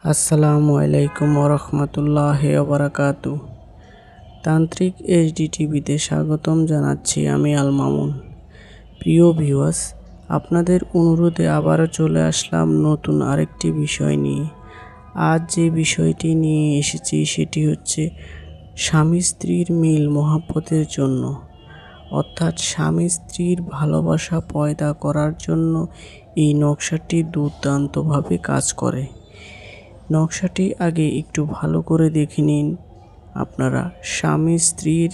আসসালামু আলাইকুম ওরহমতুল্লাহি ওবারাকাতু। তান্ত্রিক এইচডি টিভিতে স্বাগতম জানাচ্ছি আমি আল মামুন। প্রিয় ভিউয়ার্স, আপনাদের অনুরোধে আবারও চলে আসলাম নতুন আরেকটি বিষয় নিয়ে। আজ যে বিষয়টি নিয়ে এসেছি সেটি হচ্ছে স্বামী স্ত্রীর মিল মহাব্বতের জন্য, অর্থাৎ স্বামী স্ত্রীর ভালোবাসা পয়দা করার জন্য এই নকশাটি দুর্দান্তভাবে কাজ করে। নকশাটি আগে একটু ভালো করে দেখে নিন আপনারা। স্বামী স্ত্রীর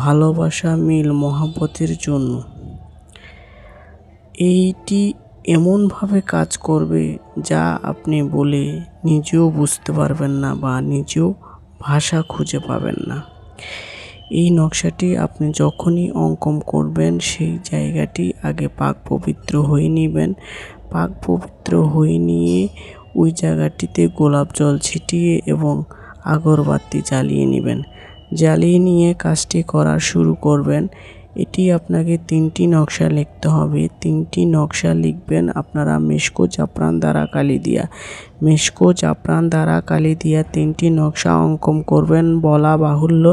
ভালোবাসা মিল মহাব্বতের জন্য এইটি এমনভাবে কাজ করবে যা আপনি বলে নিজেও বুঝতে পারবেন না বা নিজেও ভাষা খুঁজে পাবেন না। এই নকশাটি আপনি যখনই অঙ্কন করবেন সেই জায়গাটি আগে পাক পবিত্র হয়ে নেবেন। পাক পবিত্র হয়ে নিয়ে ওই জায়গাটিতে গোলাপ জল ছিটিয়ে এবং আগরবাতি জ্বালিয়ে নেবেন। জ্বালিয়ে নিয়ে কাজটি করা শুরু করবেন। এটি আপনাকে 3টি নকশা লিখতে হবে। 3টি নকশা লিখবেন আপনারা মেশকো জাফরান দ্বারা কালি দিয়া। মেশকো জাফরান দ্বারা কালি দিয়া 3টি নকশা অঙ্কন করবেন। বলা বাহুল্য,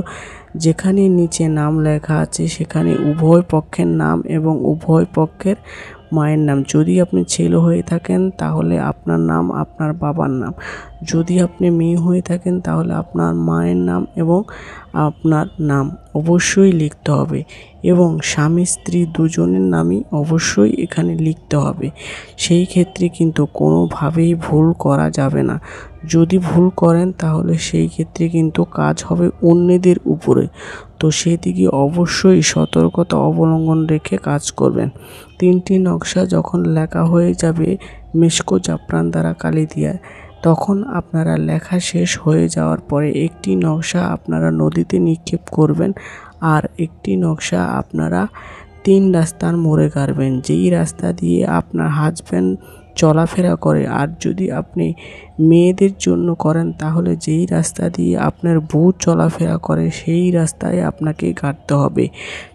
যেখানে নিচে নাম লেখা আছে সেখানে উভয় পক্ষের নাম এবং উভয় পক্ষের মায়ের নাম। যদি আপনি ছেলে হয়ে থাকেন তাহলে আপনার নাম, আপনার বাবার নাম। যদি আপনি মেয়ে হয়ে থাকেন তাহলে আপনার মায়ের নাম এবং আপনার নাম অবশ্যই লিখতে হবে এবং স্বামী স্ত্রী দুজনের নামই অবশ্যই এখানে লিখতে হবে। সেই ক্ষেত্রে কিন্তু কোনোভাবেই ভুল করা যাবে না। যদি ভুল করেন তাহলে সেই ক্ষেত্রে কিন্তু কাজ হবে অন্যদের উপরে। তো সেদিকে অবশ্যই সতর্কতা অবলম্বন রেখে কাজ করবেন। 3টি নকশা যখন লেখা হয়ে যাবে মেশকো জাফরান দ্বারা কালি দিয়া, তখন আপনারা লেখা শেষ হয়ে যাওয়ার পরে একটি নকশা আপনারা নদীতে নিক্ষেপ করবেন আর একটি নকশা আপনারা 3 রাস্তার মোড়ে গাড়বেন, যেই রাস্তা দিয়ে আপনার হাজব্যান্ড চলাফেরা করে। আর যদি আপনি মেয়েদের জন্য করেন তাহলে যেই রাস্তা দিয়ে আপনার বউ চলাফেরা করে সেই রাস্তায় আপনাকে গাড়তে হবে।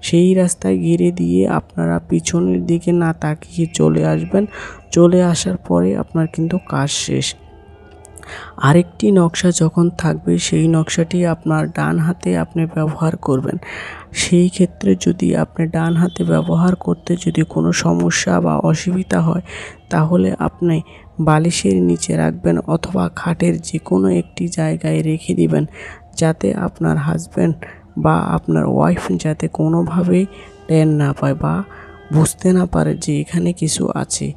সেই রাস্তায় গিয়ে দিয়ে আপনারা পিছনের দিকে না তাকিয়ে চলে আসবেন। চলে আসার পরে আপনার কিন্তু কাজ শেষ। আরেকটি নকশা যখন থাকবে সেই নকশাটি আপনার ডান হাতে আপনি ব্যবহার করবেন। সেই ক্ষেত্রে যদি আপনি ডান হাতে ব্যবহার করতে যদি কোনো সমস্যা বা অসুবিধা হয় তাহলে আপনি বালিশের নিচে রাখবেন অথবা খাটের যে কোনো একটি জায়গায় রেখে দিবেন, যাতে আপনার হাজব্যান্ড বা আপনার ওয়াইফ যাতে কোনোভাবেই টের না পায় বা বুঝতে না পারে যে এখানে কিছু আছে।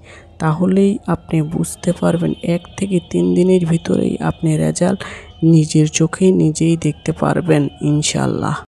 তাহলেই আপনি বুঝতে পারবেন 1 থেকে 3 দিনের ভিতরেই আপনি রেজাল্ট নিজের চোখে নিজেই দেখতে পারবেন ইনশাআল্লাহ।